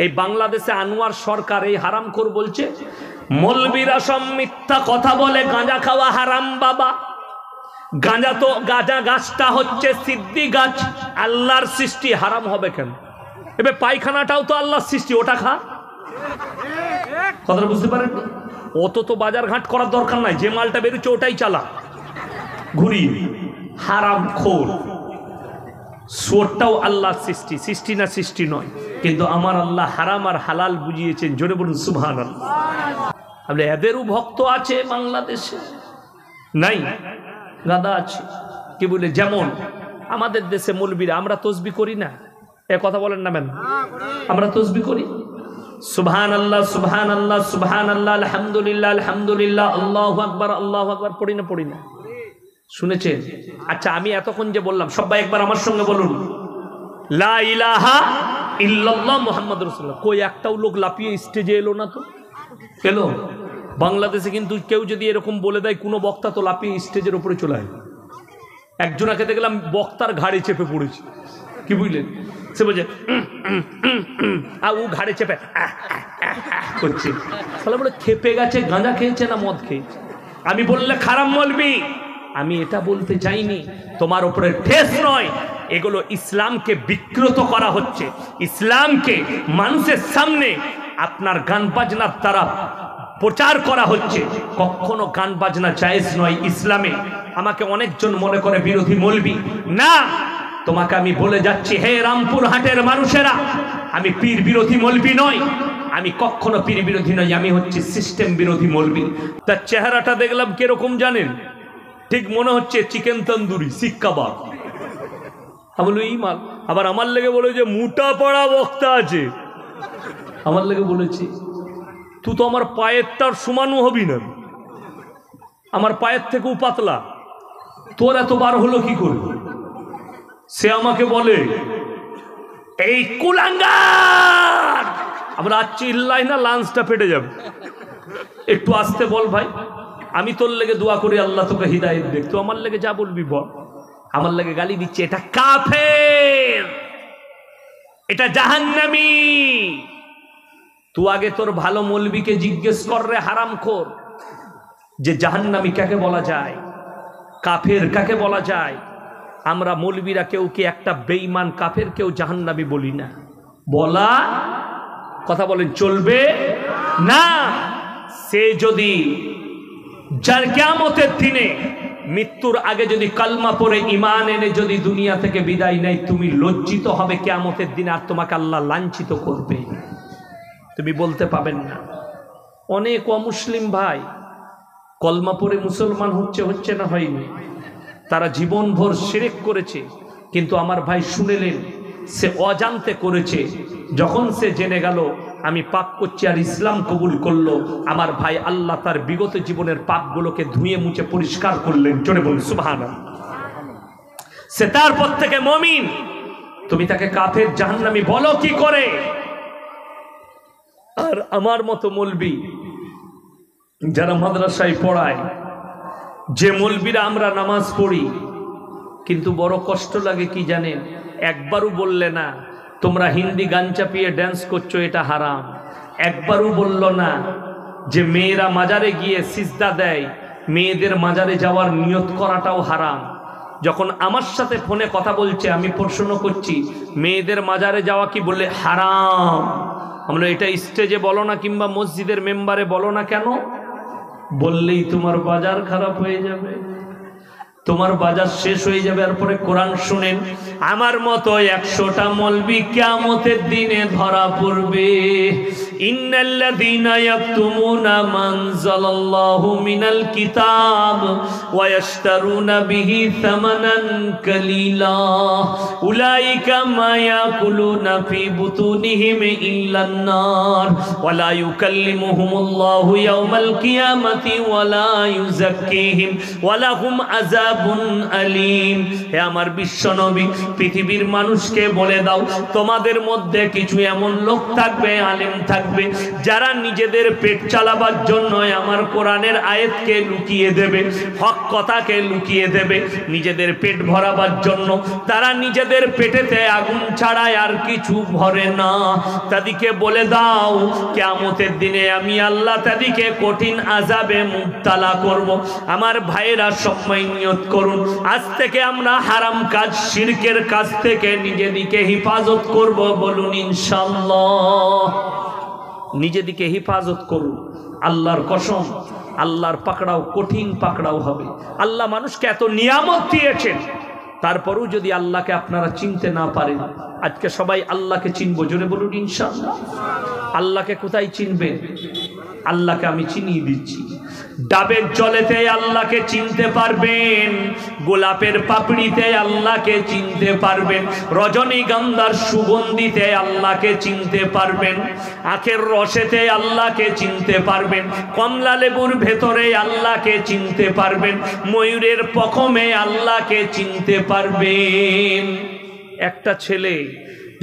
এই বাংলাদেশে আনোয়ার সরকার এই হারামখোর বলছে মৌলবীরা সব মিথ্যা কথা বলে, গাঁজা খাওয়া হারাম বাবা। গাঁজা গাছটা হচ্ছে সিদ্ধি গাছ, আল্লাহর সৃষ্টি, হারাম হবে কেন? এবার পায়খানাটাও তো আল্লাহর সৃষ্টি, ওটা খা। কথাটা বুঝতে পারেন? অত তো বাজার ঘাট করার দরকার নাই, যে মালটা বেরোচ্ছে ওটাই চালা ঘুরিয়ে। হারামখোর। সুরটাও আল্লাহর সৃষ্টি, সৃষ্টি না সৃষ্টি নয়, কিন্তু আমার আল্লাহ হারাম আর হালাল বুঝিয়েছেন। জোরে বলুন সুবহানাল্লাহ। আপনি এদেরও ভক্ত আছে বাংলাদেশে? নাই, গাদা আছে। কি বলে, যেমন আমাদের দেশে মৌলবীরা, আমরা তসবি করি না, এ কথা বলেন না কেন? আমরা তসবি করি, সুবহানাল্লাহ সুবহানাল্লাহ সুবহানাল্লাহ, আলহামদুলিল্লাহ আলহামদুলিল্লাহ, আল্লাহু আকবার আল্লাহু আকবার, পড়ি না? পড়ি না। শুনেছেন? আচ্ছা, আমি এতক্ষণ যে বললাম, সবাই একবার আমার সঙ্গে বলুন লা ইলাহা ইল্লাল্লাহ মুহাম্মাদুর রাসূলুল্লাহ। কই একটাও লোক লাফিয়ে স্টেজে এলো না তো? এলো? বাংলাদেশে কিন্তু কেউ যদি এরকম বলে দেয়, কোনো বক্তা তো লাফিয়ে স্টেজের উপরে চলে আসে। একজনাকে দেখলাম বক্তার ঘাড়ে চেপে পড়েছে। কি বুঝলেন? সে বলছে আর ও ঘাড়ে চেপে করছে। তাহলে বলে খেপে গেছে, গাঁজা খেয়েছে না মদ খেয়েছে? আমি বললে খারাপ মৌলবি, আমি এটা বলতে চাইনি, তোমার উপরে ঠেস নয়। এগুলো ইসলামকে বিকৃত করা হচ্ছে, ইসলামকে মানুষের সামনে আপনার গান বাজনার দ্বারা প্রচার করা হচ্ছে। কখনো গান বাজনা জায়েজ নয় ইসলামে। আমাকে অনেকজন মনে করে বিরোধী মৌলবি। না, তোমাকে আমি বলে যাচ্ছি, হে রামপুর হাটের মানুষেরা, আমি পীর বিরোধী মৌলবি নই, আমি কখনো পীর বিরোধী নই, আমি হচ্ছি সিস্টেম বিরোধী মৌলবি। তার চেহারাটা দেখলাম কিরকম জানেন? ঠিক মনে হচ্ছে চিকেন তন্দুরি, শিক কাবাব। আমি বলি এই মাল। আবার আমার লেগে বলে যে মোটা পাড়া বক্তা আছে, আমার লেগে বলেছি তুই তো আমার পায়ের তার সমানও হবি না, আমার পায়ের থেকেও পাতলা, তোর এত বার হলো কি করে? সে আমাকে বলে এই কুলাঙ্গার। আমরা চিল্লাই না, লাঞ্চটা ফেটে যাবে। একটু আসতে বল ভাই, আমি তোর লেগে দোয়া করি আল্লাহ তোকে হিদায়াত দেখ। তো আমার লেগে যা বলবি বল। আমার লেগে গালি দিচ্ছে, এটা কাফের, এটা জাহান্নামী। তুই আগে তোর ভালো মৌলবীকে জিজ্ঞেস কর রে হারামখোর, যে জাহান্নামী কাকে বলা যায়, কাফের কাকে বলা যায়। আমরা মৌলবীরা কেউ কি একটা বেঈমান কাফের কেউ জাহান্নামী বলি না। বলা কথা বলেন চলবে না। সে যদি যার কিয়ামতের দিনে মৃত্যুর আগে যদি কালমা পড়ে ঈমান এনে যদি দুনিয়া থেকে বিদায় নেয়, তুমি লজ্জিত হবে কিয়ামতের দিনে, আর তোমাকে আল্লাহ লাঞ্ছিত করবে, তুমি বলতে পাবেন না। অনেক অমুসলিম ভাই কলমা পড়ে মুসলমান হচ্ছে না হয়নি, তারা জীবনভর শিরক করেছে, কিন্তু আমার ভাই শুনেলেন সে অজান্তে করেছে। যখন সে জেনে গেল আমি পাপ করছি আর ইসলাম কবুল করলো, আমার ভাই আল্লাহ তার বিগত জীবনের পাপগুলোকে ধুয়ে মুছে পরিষ্কার করলেন। জোরে বলুন সুবহানাল্লাহ। সে তারপর থেকে মুমিন। তুমি তাকে কাফের জাহান্নামী বলো কি করে? আর আমার মতো মৌলবি যারা মাদ্রাসায় পড়ায়, যে মৌলবীরা আমরা নামাজ পড়ি, কিন্তু বড় কষ্ট লাগে কি জানেন? একবারও বললে না তোমরা হিন্দি গান চাপিয়ে ড্যান্স করছো এটা হারাম। একবারও বলল না যে মেয়েরা মাজারে গিয়ে সিজদা দেয়, মেয়েদের মাজারে যাওয়ার নিয়ত করাটাও হারাম। যখন আমার সাথে ফোনে কথা বলছে আমি প্রশ্ন করছি মেয়েদের মাজারে যাওয়া কি, বললে হারাম। আমরা এটা স্টেজে বলো না, কিংবা মসজিদের মেম্বারে বলো না। কেন? বললেই তোমার বাজার খারাপ হয়ে যাবে, তোমার বাজার শেষ হয়ে যাবে। আর পরে কোরআন শুনেন, আমার মতো 100টা মৌলবি কিয়ামতের দিনে ধরা পড়বে। ইন্নাল্লাযীনা ইয়াকতুমুনা মানজালাল্লাহু মিনাল কিতাব ওয়া ইয়াশতারুনা বিহি সামানান কালীলা উলাইকা মা ইয়াকুলুনা ফি বুতুনিহিম ইল্লান নার ওয়া লা ইউকাল্লিমুহুমুল্লাহু ইয়াওমাল কিয়ামাতি ওয়া লা ইউযাক্কিহিম ওয়া লাহুম আযাব আযাবুন আলীম। হে আমার বিশ্বনবী, পৃথিবীর মানুষকে বলে দাও, তোমাদের মধ্যে কিছু এমন লোক থাকবে, আলেম থাকবে, যারা নিজেদের পেট চালাবার জন্য আমার কোরআনের আয়াতকে লুকিয়ে দেবে, হক কথাকে লুকিয়ে দেবে, নিজেদের পেট ভরাবার জন্য তারা নিজেদের পেটেতে আগুন ছাড়ায় আর কিছু ভরে না। তাদেরকে বলে দাও, কিয়ামতের দিনে আমি আল্লাহ তাদেরকে কঠিন আযাবে মুবতালা করব। আমার ভাইয়েরা সবাই নিয়ত করুন, আজ থেকে আমরা হারাম কাজ, শিরকের কাজ থেকে নিজেদেরকে হেফাজত করব। বলুন ইনশাআল্লাহ। নিজেদেরকে হেফাজত করুন। আল্লাহর কসম, আল্লাহর পাকড়াও কঠিন পাকড়াও হবে। আল্লাহ মানুষকে এত নিয়ামত দিয়েছেন, তারপরেও যদি আল্লাহকে আপনারা চিনতে না পারেন, আজকে সবাই আল্লাহকে চিনবো, জোরে বলুন ইনশাআল্লাহ। আল্লাহকে কোথায় চিনবেন? আল্লাহকে আমি চিনিয়ে দিচ্ছি। ডাবের জলেতে আল্লাহকে চিনতে পারবেন, গোলাপের পাপড়িতে আল্লাহকে চিনতে পারবেন, রজনীগন্ধার সুগন্ধিতে আল্লাহকে চিনতে পারবেন, আখের রসেতে আল্লাহকে চিনতে পারবেন, কমলা লেবুর ভেতরে আল্লাহকে চিনতে পারবেন, ময়ূরের পখমে আল্লাহকে চিনতে পারবেন। একটা ছেলে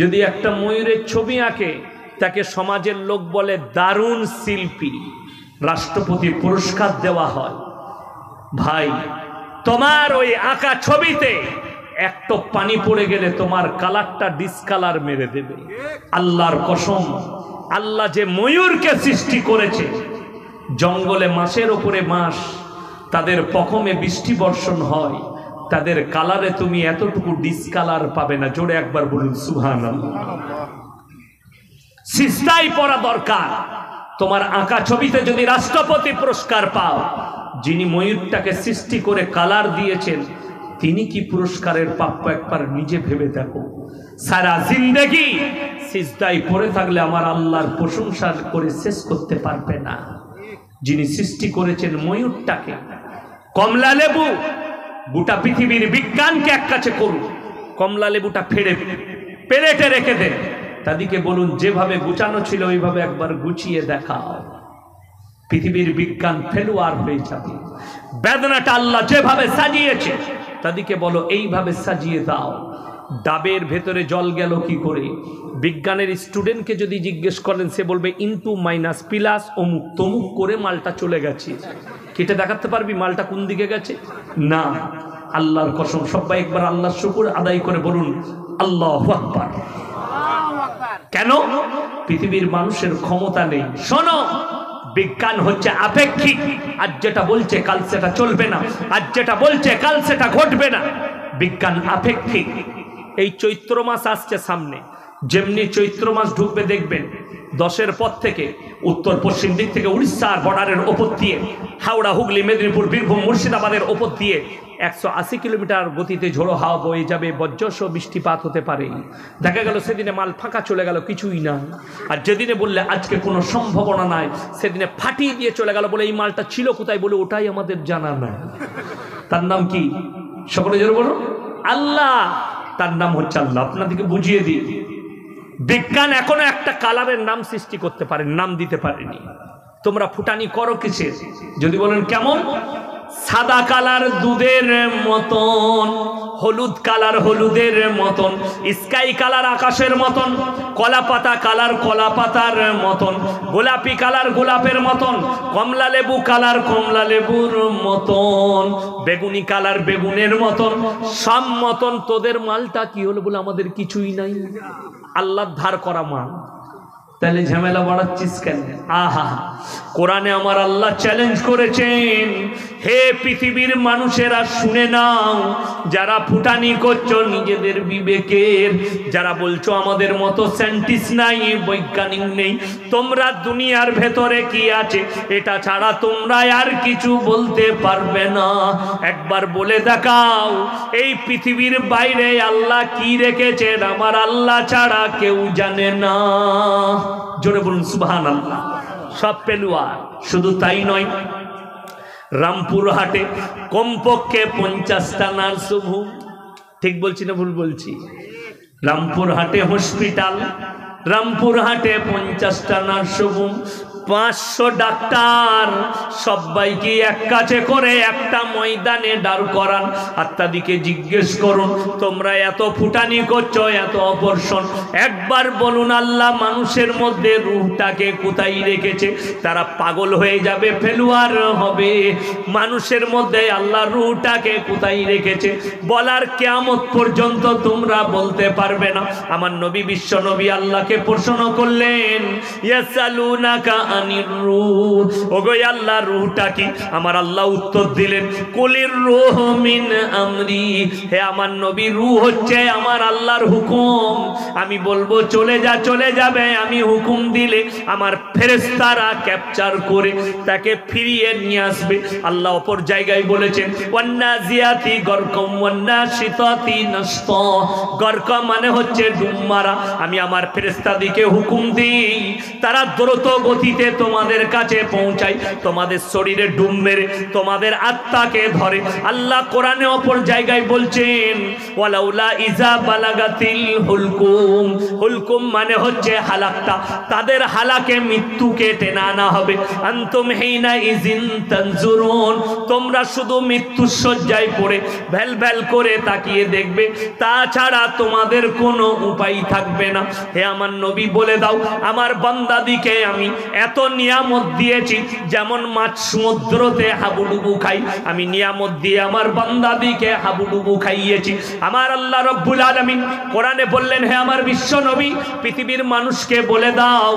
যদি একটা ময়ূরের ছবি আঁকে, তাকে সমাজের লোক বলে দারুণ শিল্পী, রাষ্ট্রপতি পুরস্কার দেওয়া হয়। ভাই, তোমার ওই আঁকা ছবিতে একটু পানি পড়ে গেলে তোমার কালারটা ডিসকালার মেরে দেবে। আল্লাহর কসম, আল্লাহ যে ময়ূরকে সৃষ্টি করেছে, জঙ্গলে মাসের ওপরে মাস, তাদের পখমে বৃষ্টি বর্ষণ হয়, তাদের কালারে তুমি এতটুকু ডিসকালার পাবে না। জোরে একবার বলুন সুবহানাল্লাহ। সিজদায় পড়া দরকার। তোমার আঁকা ছবিতে যদি রাষ্ট্রপতি পুরস্কার পাও, যিনি ময়ূরটাকে সৃষ্টি করে কালার দিয়েছেন, তিনি কি পুরস্কারের প্রাপ্য একবার নিজে ভেবে দেখো। সারা জিন্দেগি সিজদায় পড়ে থাকলে আমার আল্লাহর প্রশংসা করে শেষ করতে পারবে না। যিনি সৃষ্টি করেছেন ময়ূরটাকে, কমলা লেবু, গোটা পৃথিবীর বিজ্ঞানকে এক কাছে করুন, কমলা লেবুটা ফেড়ে প্লেটে রেখে দেন, তাদেরকে বলুন যেভাবে গুছানো ছিল ওইভাবে একবার গুছিয়ে দেখাও, পৃথিবীর বিজ্ঞান ফেলুয়ার হয়ে যাবে। বেদনাটা আল্লাহ যেভাবে সাজিয়েছে, তাদেরকে বলো এইভাবে সাজিয়ে দাও। ডাবের ভেতরে জল গেল কি করে? বিজ্ঞানের স্টুডেন্টকে যদি জিজ্ঞেস করেন, সে বলবে ইনটু মাইনাস প্লাস অমুক তমুক করে মালটা চলে গেছে। কেটে দেখাতে পারবি মালটা কোন দিকে গেছে? না। আল্লাহর কসম, সবাই একবার আল্লাহর শুকর আদায় করে বলুন আল্লাহু আকবার। কেন? পৃথিবীর মানুষের ক্ষমতা নেই। শোনো, বিজ্ঞান হচ্ছে আপেক্ষিক। আজ যেটা বলছে কাল সেটা চলবে না, আজ যেটা বলছে কাল সেটা ঘটবে না। বিজ্ঞান আপেক্ষিক। এই চৈত্র মাস আসছে সামনে, যেমনি চৈত্র মাস ঢুকবে দেখবেন 10-এর পর থেকে উত্তর পশ্চিম দিক থেকে উড়িষ্যার বর্ডারের ওপর দিয়ে, হাওড়া, হুগলি, মেদিনীপুর, বীরভূম, মুর্শিদাবাদের ওপর দিয়ে 180 কিলোমিটার গতিতে ঝোড়ো হাওয়া বয়ে যাবে, বজ্রসহ বৃষ্টিপাত হতে পারে। দেখা গেল সেদিনে মাল ফাঁকা চলে গেল, কিছুই না। আর যেদিনে বললে আজকে কোনো সম্ভাবনা নাই, সেদিনে ফাটিয়ে দিয়ে চলে গেল, বলে এই মালটা ছিল কোথায়, বলে ওটাই আমাদের জানা নাই। তার নাম কি? সকলে জোরে বলো আল্লাহ। তার নাম হচ্ছে আল্লাহ। আপনাদেরকে বুঝিয়ে দিই, বিজ্ঞান এখনো একটা কালারের নাম সৃষ্টি করতে পারে, নাম দিতে পারেনি। তোমরা ফুটানি করো কিসের? যদি বলেন কেমন? সাদা কালার দুধের মতন, হলুদ কালার হলুদের মতন, স্কাই কালার আকাশের মতন, কলা পাতা কালার কলা পাতার মতন, গোলাপি কালার গোলাপের মতন, কমলা লেবু কালার কমলা লেবুর মতন, বেগুনি কালার বেগুনের মতন, সব মতন। তোদের মালটা কি হলো? বলে আমাদের কিছুই নাই। আল্লাহর ধার করা মাল, তাহলে ঝামেলা বাড়াচ্ছিস কেন? আহা, কোরআনে আমার আল্লাহ চ্যালেঞ্জ করেছেন, হে পৃথিবীর মানুষেরা শুনে নাও, যারা ফুটানি করছো নিজেদের বিবেকের, যারা বলছো আমাদের মতো সায়েন্টিস্ট নাই, বৈজ্ঞানিক নেই, তোমরা দুনিয়ার ভেতরে কি আছে এটা ছাড়া তোমরা আর কিছু বলতে পারবে না। একবার বলে দেখাও, এই পৃথিবীর বাইরে আল্লাহ কি রেখেছেন আমার আল্লাহ ছাড়া কেউ জানে না। জোরে বলুন সুবহানাল্লাহ। সব পেলুয়ার। শুধু তাই নয়, রামপুর হাটে কমপক্ষে 50টা নার্সিংহোম, ঠিক বলছি না ভুল বলছি? রামপুর হাটে হসপিটাল, রামপুর হাটে 50টা নার্সিংহোম, 500 ডাক্তার সবাইকে এক কাছে করে একটা ময়দানে দাঁড় করান, আর তাদেরকে জিজ্ঞেস করুন তোমরা এত ফুটানি করছো, এত অপারেশন, একবার বলুন আল্লাহ মানুষের মধ্যে রূহটাকে কোথায় রেখেছে? তারা পাগল হয়ে যাবে, ফেলুয়ার হবে। মানুষের মধ্যে আল্লাহ রূহটাকে কোথায় রেখেছে বলার কিয়ামত পর্যন্ত তোমরা বলতে পারবে না। আমার নবী বিশ্ব নবী আল্লাহকে প্রশ্ন করলেন, ইয়াসালুনাকা আনির রূহ, ওগো আল্লাহ রূহটা কি? আমার আল্লাহ উত্তর দিলেন, কুলির রূহ মিন আমরি, হে আমার নবী রূহ হচ্ছে আমার আল্লাহর হুকুম। আমি বলবো চলে যা, চলে যাবে। আমি হুকুম দিলে আমার ফেরেশতারা ক্যাপচার করে তাকে ফিরিয়ে নিয়ে আসবে। আল্লাহ অপর জায়গায় বলেছেন, ওয়ান্নাজিয়াতি গরকম ওয়ান্নাশিতাতি নাশতা, গরক মানে হচ্ছে ডুব মারা। আমি আমার ফেরেশতাদিকে হুকুম দিই, তারা দ্রুত গতিতে তোমাদের কাছে পৌঁছায়, তোমাদের শরীরে ডুব মেরে তোমাদের আত্মাকে ধরে। আল্লাহ কোরআনে অপর জায়গায় বলছেন, ওয়ালাউলা ইজা বালাগাতিল হুলকুম, হুলকুম মানে হচ্ছে হালাকটা, তাদের হালাকে মৃত্যুকে টেনে আনা হবে। আনতুম হিনা ইজিন তানজুরুন, তোমরা শুধু মৃত্যুর শয্যায় পড়ে ভ্যাল ভ্যাল করে তাকিয়ে দেখবে, তাছাড়া তোমাদের কোনো উপায় থাকবে না। হে আমার নবী বলে দাও আমার বান্দাদিকে আমি এত নিয়ামত দিয়েছি, যেমন মাছ সমুদ্রতে হাবুডুবু খাই, আমি নিয়ামত দিয়ে আমার বান্দাদিকে হাবুডুবু খাইয়েছি। আমার আল্লাহ রব্বুল আলামিন কোরআনে বললেন, হে আমার বিশ্ব নবী পৃথিবীর মানুষকে বলে দাও,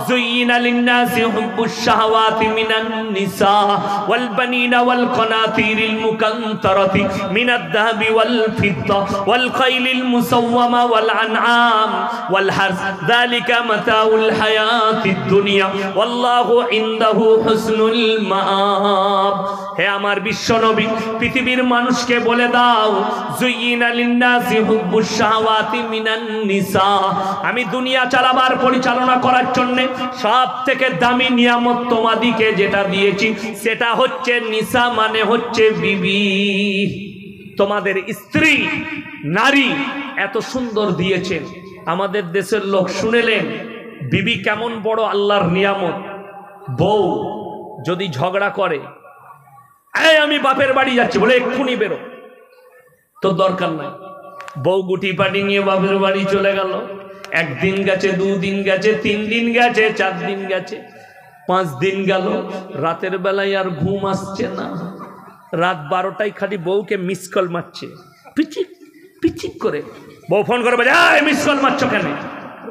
যুইনা লিন্নাসি হুব্বুশ শাহাওয়াতি মিনান নিসা ওয়াল বানিনা ওয়াল কানাতিরিল মুকান্তারাতি মিনাদ যাহাবি ওয়াল ফিদ্দা ওয়াল খাইলিল মুসাওয়ামা ওয়াল আনআম ওয়াল হারস, যালিকা মাতাউল হায়াতিদ দুনিয়া ওয়াল্লাহু ইনদাহু হুসনুল মাআব। হে আমার বিশ্ব নবী পৃথিবীর মানুষকে বলে দাও, যুইনা লিন্নাসি হুব্বুশ শাহাওয়াতি মিনান নিসা, আমি দুনিয়া চালাবার পরিচালনা করার জন্য সব থেকে দামি নিয়ামত তোমাদিকে যেটা দিয়েছি সেটা হচ্ছে নিসা, মানে হচ্ছে বিবি। তোমাদের স্ত্রী নারী এত সুন্দর দিয়েছেন। আমাদের দেশের লোক শুনেলেন বিবি কেমন বড় আল্লাহর নিয়ামত। বউ যদি ঝগড়া করে, এই আমি বাপের বাড়ি যাচ্ছি বলে এক্ষুনি বেরো, তোর দরকার নাই। বউ গুটি পাটি নিয়ে বাপের বাড়ি চলে গেল। একদিন গেছে, 2 দিন গেছে, 3 দিন গেছে, 4 দিন গেছে, 5 দিন গেল, রাতের বেলায় আর ঘুম আসছে না। রাত 12টায় খালি বউকে মিস কল মারছে, পিচিক পিচিক করে। বউ ফোন করে বলে, মিস কল মারছো কেন?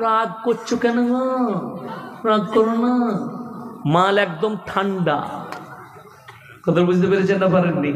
রাগ করছো কেন? রাগ করো না। মাল একদম ঠান্ডা। কথা বুঝতে পেরেছেন না পারেননি?